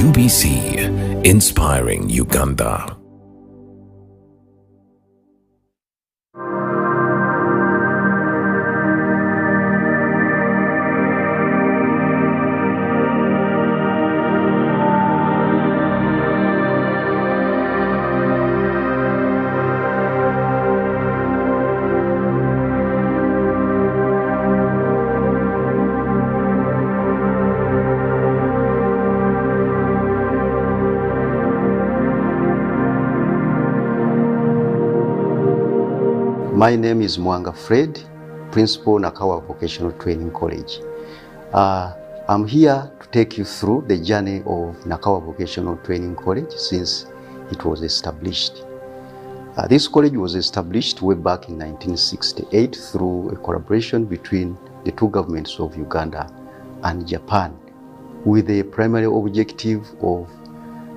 UBC, inspiring Uganda. My name is Mwanga Fred, Principal Nakawa Vocational Training College. I'm here to take you through the journey of Nakawa Vocational Training College since it was established. This college was established way back in 1968 through a collaboration between the two governments of Uganda and Japan, with the primary objective of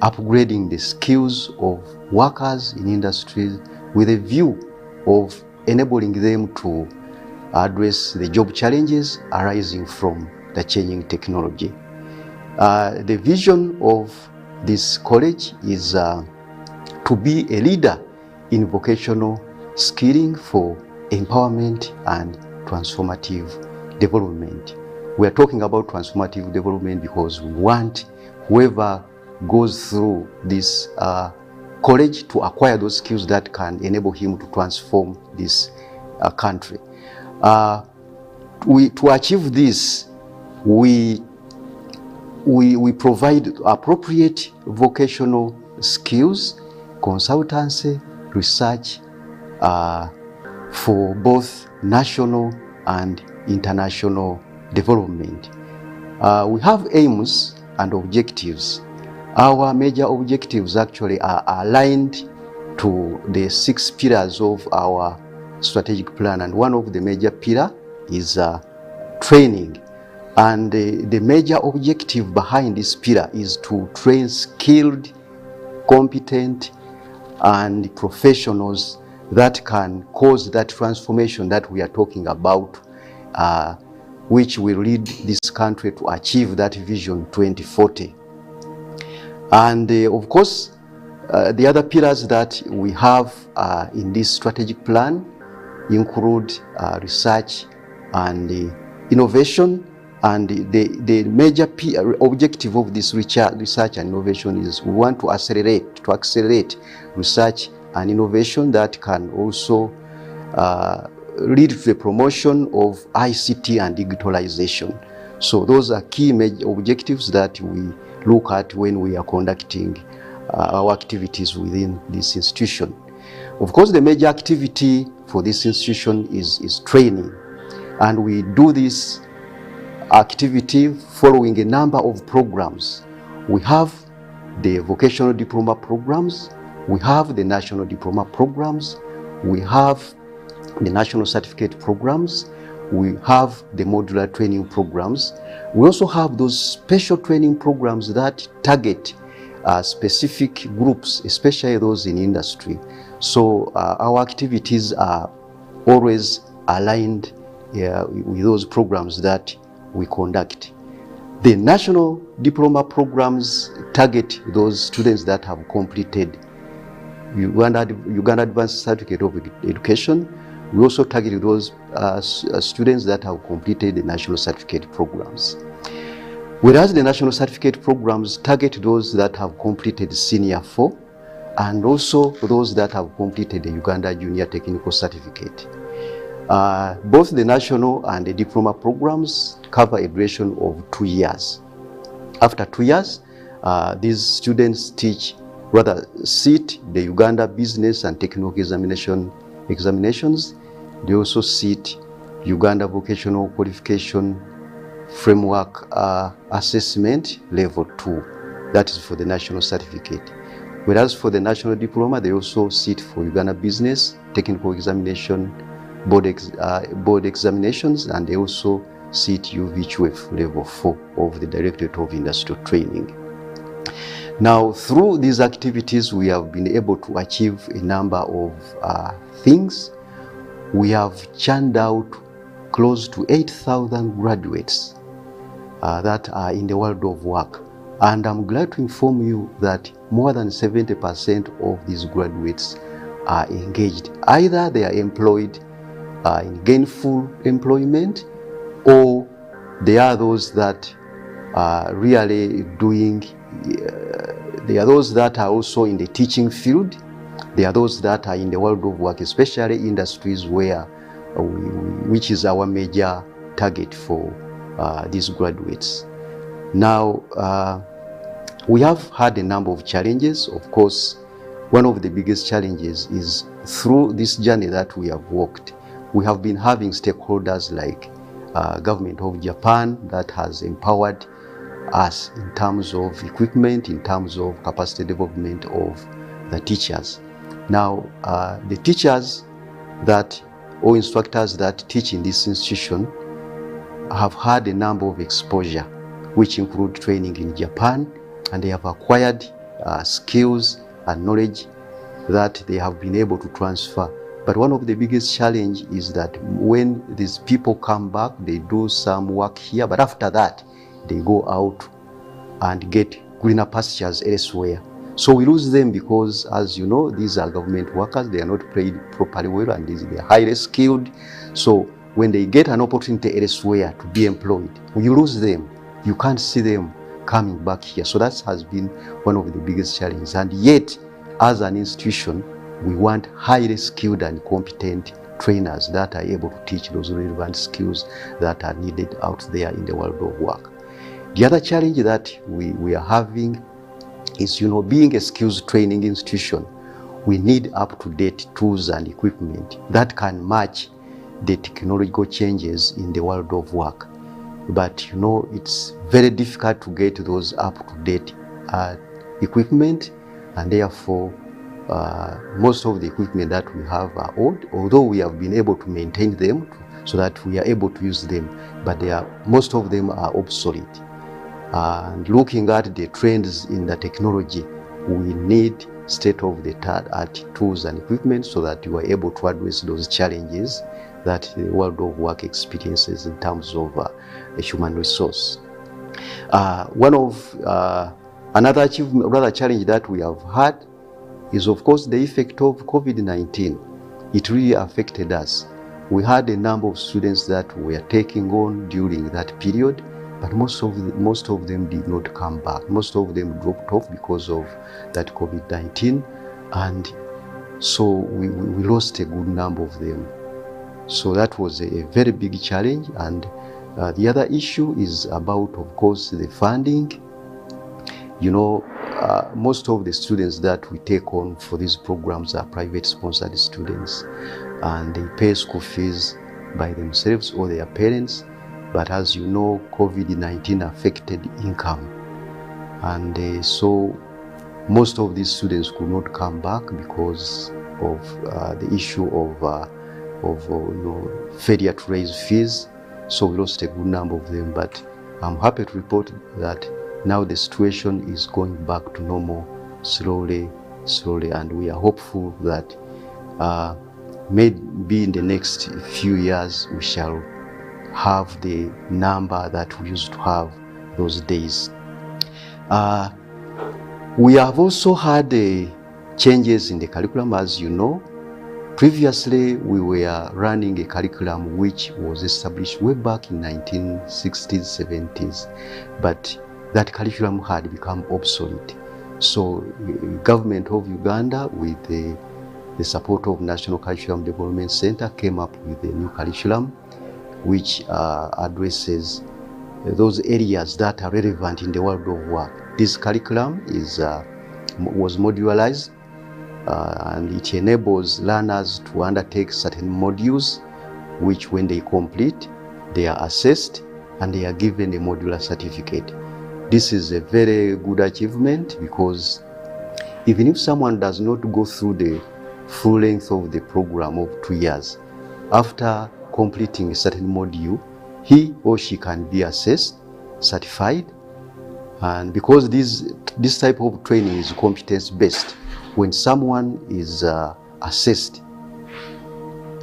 upgrading the skills of workers in industries with a view of enabling them to address the job challenges arising from the changing technology. The vision of this college is to be a leader in vocational skilling for empowerment and transformative development. We are talking about transformative development because we want whoever goes through this college to acquire those skills that can enable him to transform this country. To achieve this, we provide appropriate vocational skills, consultancy, research for both national and international development. We have aims and objectives. Our major objectives actually are aligned to the 6 pillars of our strategic plan, and one of the major pillars is training. And the major objective behind this pillar is to train skilled, competent, and professionals that can cause that transformation that we are talking about, which will lead this country to achieve that vision 2040. And of course, the other pillars that we have in this strategic plan include research and innovation. And the major objective of this research and innovation is we want to accelerate research and innovation that can also lead to the promotion of ICT and digitalization. So those are key major objectives that we look at when we are conducting our activities within this institution. Of course, the major activity for this institution is training, and we do this activity following a number of programs. We have the vocational diploma programs, we have the national diploma programs, we have the national certificate programs, we have the modular training programs. We also have those special training programs that target specific groups, especially those in industry. So our activities are always aligned with those programs that we conduct. The national diploma programs target those students that have completed Uganda Advanced Certificate of Education. We also target those students that have completed the national certificate programs. Whereas the national certificate programs target those that have completed Senior 4 and also those that have completed the Uganda Junior Technical Certificate. Both the national and the diploma programs cover a duration of 2 years. After 2 years, these students sit the Uganda Business and Technical Examinations. They also sit Uganda Vocational Qualification Framework Assessment Level 2. That is for the national certificate. Whereas for the national diploma, they also sit for Uganda Business Technical Examination board examinations, and they also sit UVHF Level 4 of the Directorate of Industrial Training. Now, through these activities, we have been able to achieve a number of things. We have churned out close to 8,000 graduates that are in the world of work. And I'm glad to inform you that more than 70% of these graduates are engaged. Either they are employed in gainful employment, or they are those that are really doing, they are those that are also in the teaching field. They are those that are in the world of work, especially industries where, which is our major target for these graduates. Now, we have had a number of challenges. Of course, one of the biggest challenges is through this journey that we have walked, we have been having stakeholders like government of Japan that has empowered us in terms of equipment, in terms of capacity development of the teachers. Now, the teachers that, or instructors that teach in this institution have had a number of exposure, which include training in Japan, and they have acquired skills and knowledge that they have been able to transfer. But one of the biggest challenge is that when these people come back, they do some work here, but after that, they go out and get greener pastures elsewhere. So we lose them because, as you know, these are government workers. They are not paid properly well, and they are highly skilled. So when they get an opportunity elsewhere to be employed, you lose them. You can't see them coming back here. So that has been one of the biggest challenges. And yet, as an institution, we want highly skilled and competent trainers that are able to teach those relevant skills that are needed out there in the world of work. The other challenge that we are having is, being a skills training institution, we need up-to-date tools and equipment that can match the technological changes in the world of work. But it's very difficult to get those up-to-date equipment, and therefore most of the equipment that we have are old, although we have been able to maintain them so that we are able to use them, but most of them are obsolete. And looking at the trends in the technology, we need state-of-the-art tools and equipment so that you are able to address those challenges that the world of work experiences in terms of a human resource. Another challenge that we have had is, of course, the effect of COVID-19. It really affected us. We had a number of students that we were taking on during that period, but most of them did not come back. Most of them dropped off because of that COVID-19, and so we lost a good number of them. So that was a very big challenge. And the other issue is about, of course, the funding. Most of the students that we take on for these programs are private sponsored students, and they pay school fees by themselves or their parents. But as you know, COVID-19 affected income, and so most of these students could not come back because of the issue of failure to raise fees. So we lost a good number of them, but I'm happy to report that now the situation is going back to normal slowly, and we are hopeful that maybe in the next few years we shall have the number that we used to have those days. We have also had changes in the curriculum, as you know. Previously, we were running a curriculum which was established way back in 1960s, 70s, but that curriculum had become obsolete. So the government of Uganda, with the support of National Curriculum Development Center, came up with a new curriculum which addresses those areas that are relevant in the world of work. This curriculum was modularized, and it enables learners to undertake certain modules, which when they complete, they are assessed and they are given a modular certificate. This is a very good achievement, because even if someone does not go through the full length of the program of 2 years, after completing a certain module, he or she can be assessed, certified, and because this type of training is competence-based, when someone is assessed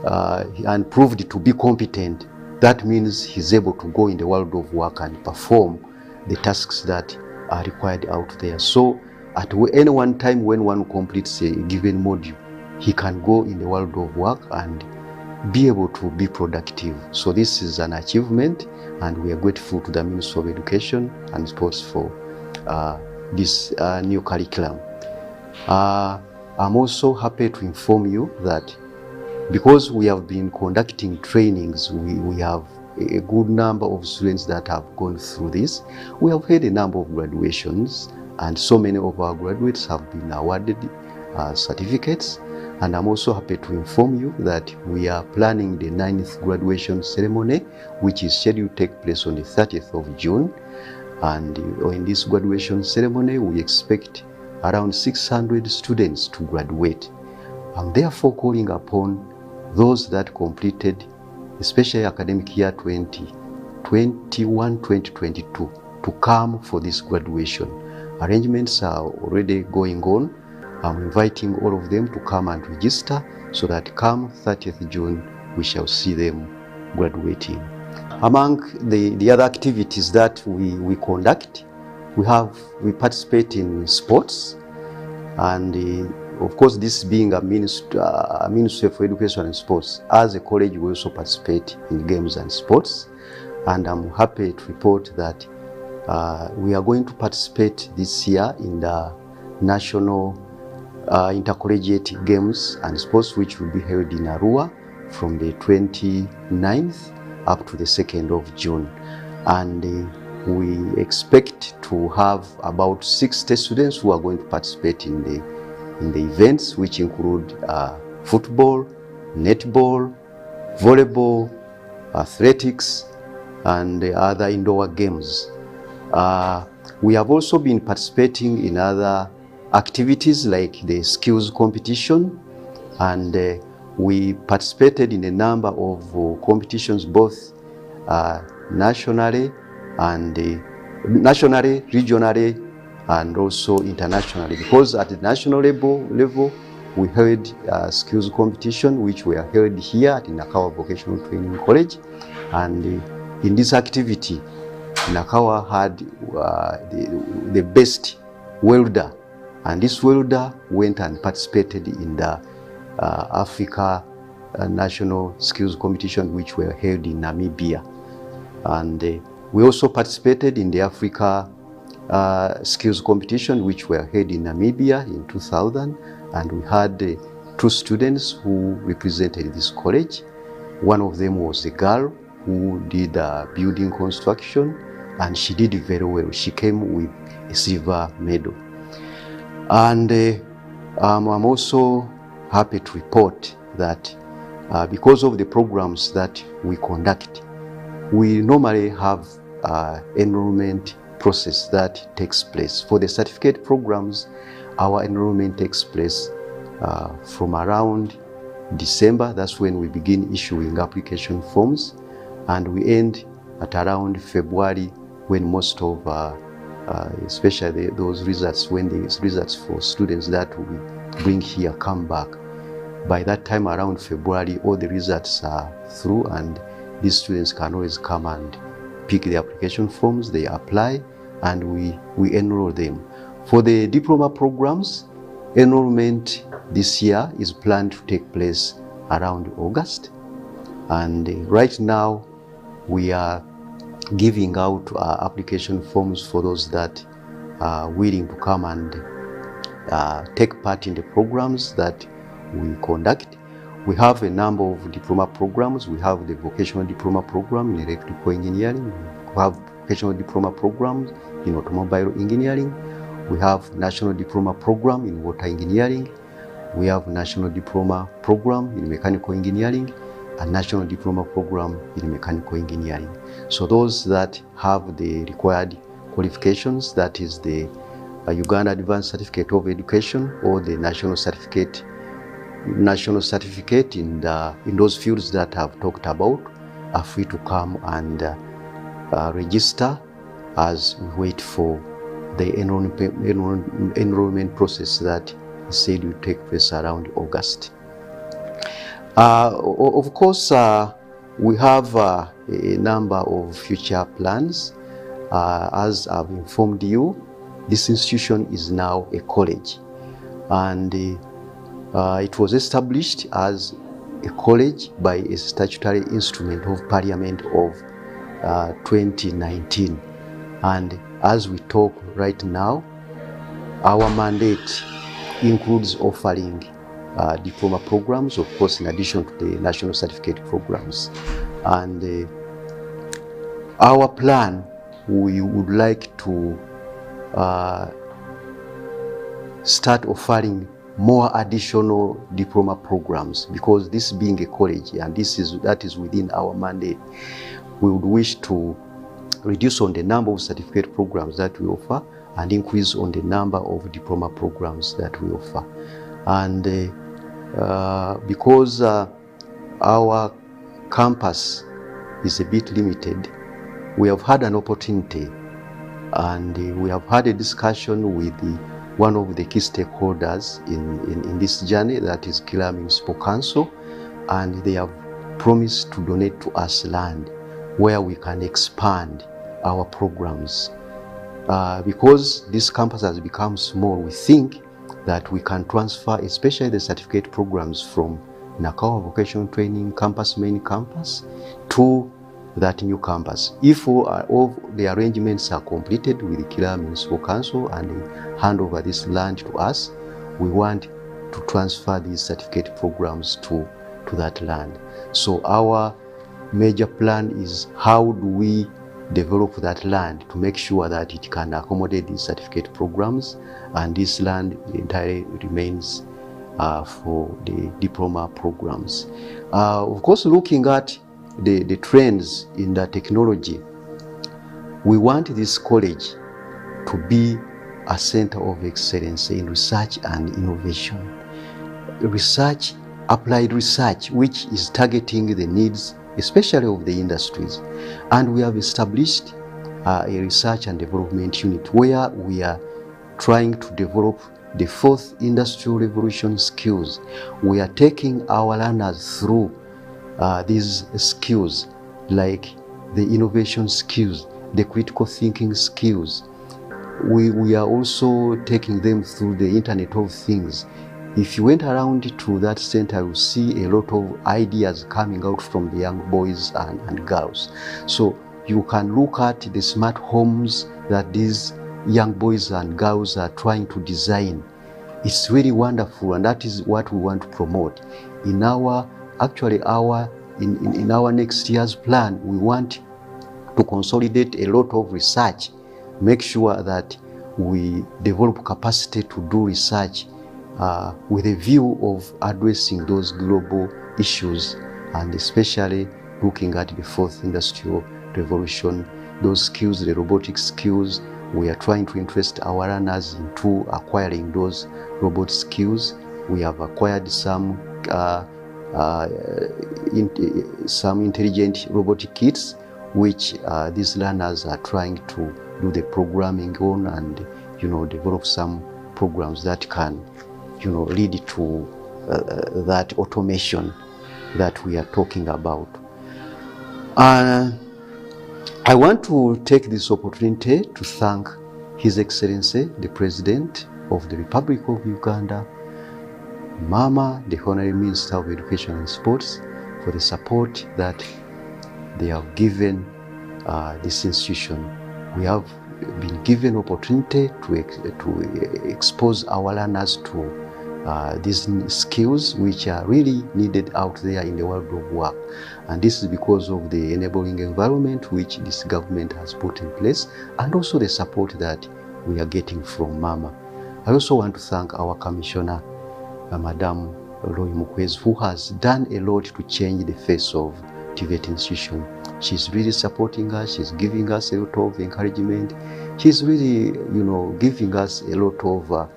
and proved to be competent, that means he's able to go in the world of work and perform the tasks that are required out there. So at any one time when one completes a given module, he can go in the world of work and be able to be productive. So this is an achievement, and we are grateful to the Ministry of Education and Sports for this new curriculum. I'm also happy to inform you that because we have been conducting trainings, we have a good number of students that have gone through this. We have had a number of graduations, and so many of our graduates have been awarded certificates. And I'm also happy to inform you that we are planning the 9th graduation ceremony, which is scheduled to take place on the 30th of June. And in this graduation ceremony, we expect around 600 students to graduate. I'm therefore calling upon those that completed, especially academic year 2021-2022, to come for this graduation. Arrangements are already going on. I'm inviting all of them to come and register so that come 30th June, we shall see them graduating. Among the other activities that we conduct, we participate in sports, and of course, this being a Ministry for Education and Sports, as a college we also participate in games and sports. And I'm happy to report that we are going to participate this year in the National Intercollegiate Games and Sports, which will be held in Arua from the 29th up to the 2nd of June. And we expect to have about 60 students who are going to participate in the events, which include football, netball, volleyball, athletics, and other indoor games. We have also been participating in other activities like the skills competition, and we participated in a number of competitions, both nationally, regionally, and also internationally. Because at the national level we held skills competition, which were held here at Nakawa Vocational Training College, and in this activity Nakawa had the best welder, and this welder went and participated in the Africa National Skills Competition, which were held in Namibia. And we also participated in the Africa Skills Competition, which were held in Namibia in 2000, and we had 2 students who represented this college. One of them was a girl who did building construction, and she did very well. She came with a silver medal. And I'm also happy to report that because of the programs that we conduct, we normally have enrollment process that takes place. For the certificate programs, our enrollment takes place from around December. That's when we begin issuing application forms, and we end at around February, when most of especially those results, when the results for students that we bring here come back. By that time, around February, all the results are through, and these students can always come and pick the application forms, they apply, and we enroll them. For the diploma programs, enrollment this year is planned to take place around August. And right now, we are giving out application forms for those that are willing to come and take part in the programs that we conduct. We have a number of diploma programs. We have the vocational diploma program in electrical engineering. We have vocational diploma programs in automobile engineering. We have national diploma program in water engineering. We have national diploma program in mechanical engineering, a national diploma program in mechanical engineering. So those that have the required qualifications, that is the Uganda Advanced Certificate of Education or the national certificate in those fields that I've talked about, are free to come and register as we wait for the enrollment process that is said will take place around August. Of course, we have a number of future plans. As I've informed you, this institution is now a college, and it was established as a college by a statutory instrument of Parliament of 2019. And as we talk right now, our mandate includes offering diploma programs, of course, in addition to the national certificate programs. And our plan, we would like to start offering more additional diploma programs, because this being a college and that is within our mandate, we would wish to reduce on the number of certificate programs that we offer and increase on the number of diploma programs that we offer. And because our campus is a bit limited, we have had an opportunity, and we have had a discussion with one of the key stakeholders in this journey, that is Killala Municipal Council, and they have promised to donate to us land where we can expand our programs. Because this campus has become small, we think that we can transfer especially the certificate programs from Nakawa Vocational Training Campus, main campus, to that new campus. If all the arrangements are completed with the Killala Municipal Council and they hand over this land to us, we want to transfer these certificate programs to that land. So our major plan is, how do we develop that land to make sure that it can accommodate these certificate programs, and this land entirely remains for the diploma programs. Of course, looking at the trends in the technology, we want this college to be a center of excellence in research and innovation. Research, applied research, which is targeting the needs especially of the industries. And we have established a research and development unit where we are trying to develop the fourth industrial revolution skills. We are taking our learners through these skills, like the innovation skills, the critical thinking skills. We are also taking them through the Internet of Things. If you went around to that center, you see a lot of ideas coming out from the young boys and girls. So you can look at the smart homes that these young boys and girls are trying to design. It's really wonderful, and that is what we want to promote. In our next year's plan, we want to consolidate a lot of research, make sure that we develop capacity to do research with a view of addressing those global issues, and especially looking at the fourth industrial revolution, those skills, the robotic skills. We are trying to interest our learners into acquiring those robot skills. We have acquired some intelligent robotic kits, which these learners are trying to do the programming on, and develop some programs that can lead to that automation that we are talking about. I want to take this opportunity to thank His Excellency, the President of the Republic of Uganda, Mama, the Honorary Minister of Education and Sports, for the support that they have given this institution. We have been given opportunity to expose our learners to these skills which are really needed out there in the world of work. And this is because of the enabling environment which this government has put in place, and also the support that we are getting from Mama. I also want to thank our Commissioner, Madam Roy Mukwezi, who has done a lot to change the face of TVET institution. She's really supporting us, she's giving us a lot of encouragement. She's really, giving us a lot of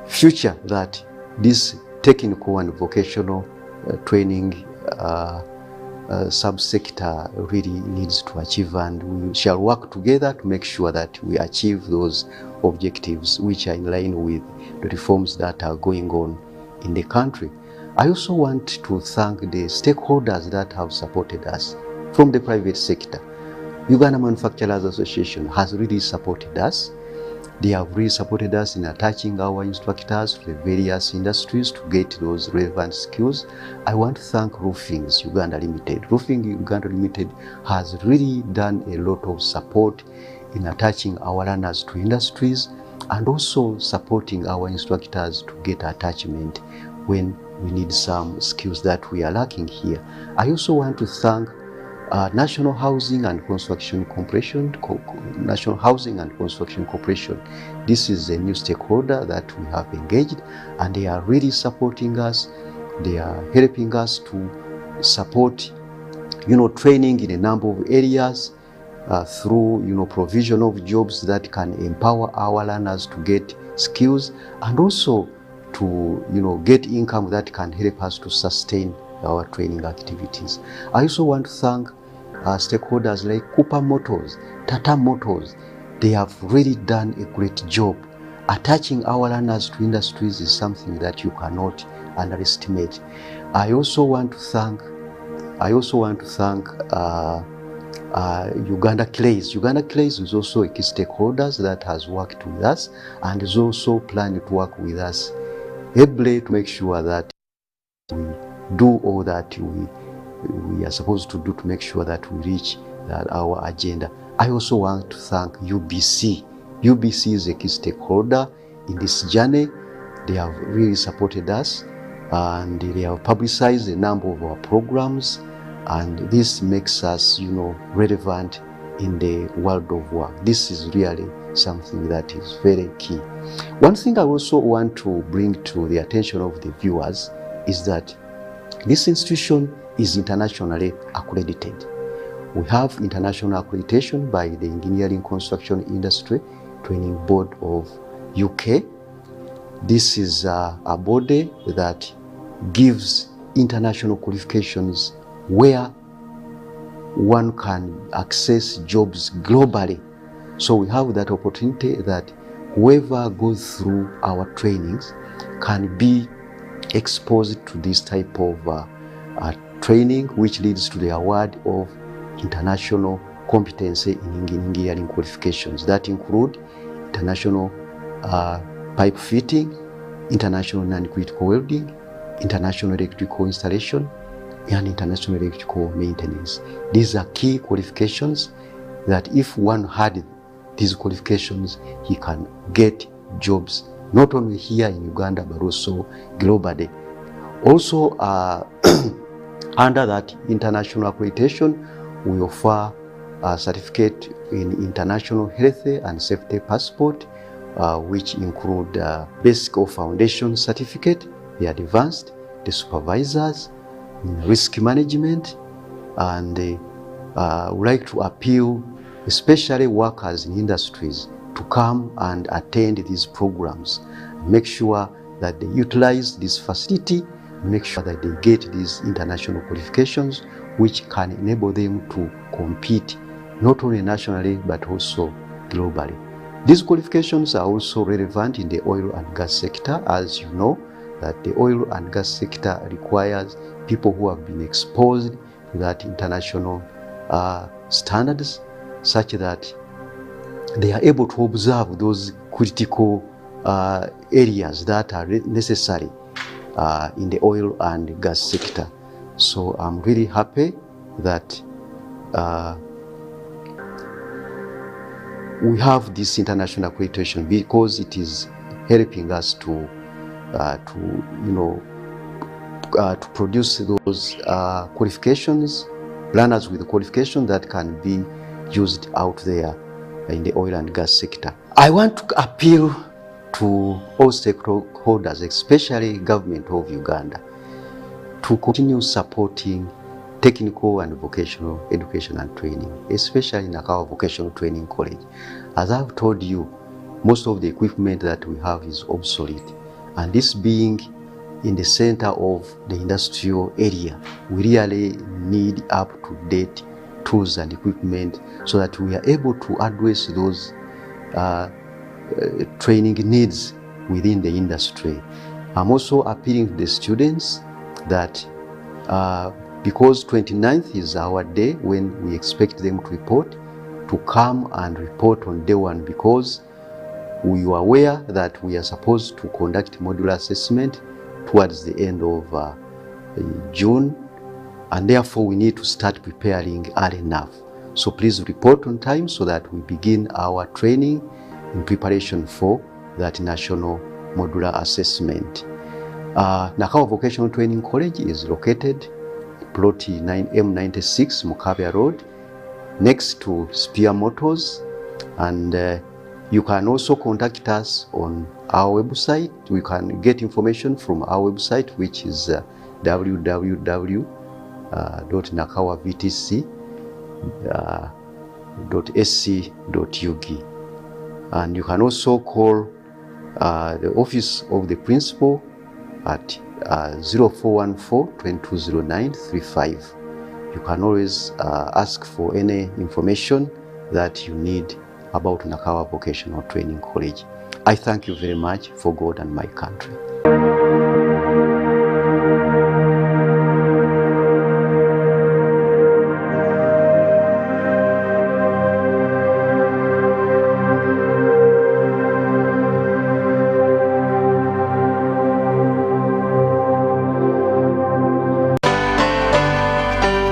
future that this technical and vocational training subsector really needs to achieve, and we shall work together to make sure that we achieve those objectives which are in line with the reforms that are going on in the country. I also want to thank the stakeholders that have supported us from the private sector. Uganda Manufacturers Association has really supported us. They have really supported us in attaching our instructors to the various industries to get those relevant skills. I want to thank Roofings Uganda Limited. Roofing Uganda Limited has really done a lot of support in attaching our learners to industries and also supporting our instructors to get attachment when we need some skills that we are lacking here. I also want to thank National Housing and Construction Corporation. National Housing and Construction Corporation. This is a new stakeholder that we have engaged, and they are really supporting us. They are helping us to support, training in a number of areas through, provision of jobs that can empower our learners to get skills and also to, get income that can help us to sustain our training activities. I also want to thank stakeholders like Cooper Motors, Tata Motors. They have really done a great job. Attaching our learners to industries is something that you cannot underestimate. I also want to thank Uganda Clays. Uganda Clays is also a key stakeholder that has worked with us and is also planning to work with us every day to make sure that we do all that we are supposed to do to make sure that we reach our agenda. I also want to thank UBC. UBC is a key stakeholder in this journey. They have really supported us and they have publicized a number of our programs, and this makes us, relevant in the world of work. This is really something that is very key. One thing I also want to bring to the attention of the viewers is that this institution is internationally accredited. We have international accreditation by the Engineering Construction Industry Training Board of UK. This is a body that gives international qualifications where one can access jobs globally. So we have that opportunity that whoever goes through our trainings can be exposed to this type of training, which leads to the award of international competency in engineering qualifications that include international pipe fitting, international non-critical welding, international electrical installation, and international electrical maintenance. These are key qualifications that if one had these qualifications, he can get jobs not only here in Uganda but also globally. Also, under that international accreditation, we offer a certificate in international health and safety passport, which include basic or foundation certificate, the advanced, the supervisors, risk management, and we like to appeal especially workers in industries to come and attend these programs, make sure that they utilize this facility, make sure that they get these international qualifications which can enable them to compete not only nationally but also globally. These qualifications are also relevant in the oil and gas sector, as you know that the oil and gas sector requires people who have been exposed to that international standards, such that they are able to observe those critical areas that are necessary in the oil and gas sector. So I'm really happy that we have this international accreditation because it is helping us to produce those qualifications, learners with qualifications that can be used out there in the oil and gas sector. I want to appeal to all stakeholders, especially government of Uganda, to continue supporting technical and vocational education and training, especially in Nakawa Vocational Training College. As I've told you, most of the equipment that we have is obsolete, and this being in the center of the industrial area, we really need up-to-date tools and equipment so that we are able to address those training needs within the industry. I'm also appealing to the students that because 29th is our day when we expect them to report, to come and report on day one, because we are aware that we are supposed to conduct modular assessment towards the end of June, and therefore we need to start preparing early enough. So please report on time so that we begin our training in preparation for that national modular assessment. Nakawa Vocational Training College is located at plot M96 Mukabya Road, next to Spear Motors, and you can also contact us on our website. We can get information from our website, which is www.nakawavtc.sc.ug. And you can also call the office of the principal at 0414-2209-35. You can always ask for any information that you need about Nakawa Vocational Training College. I thank you very much for God and my country.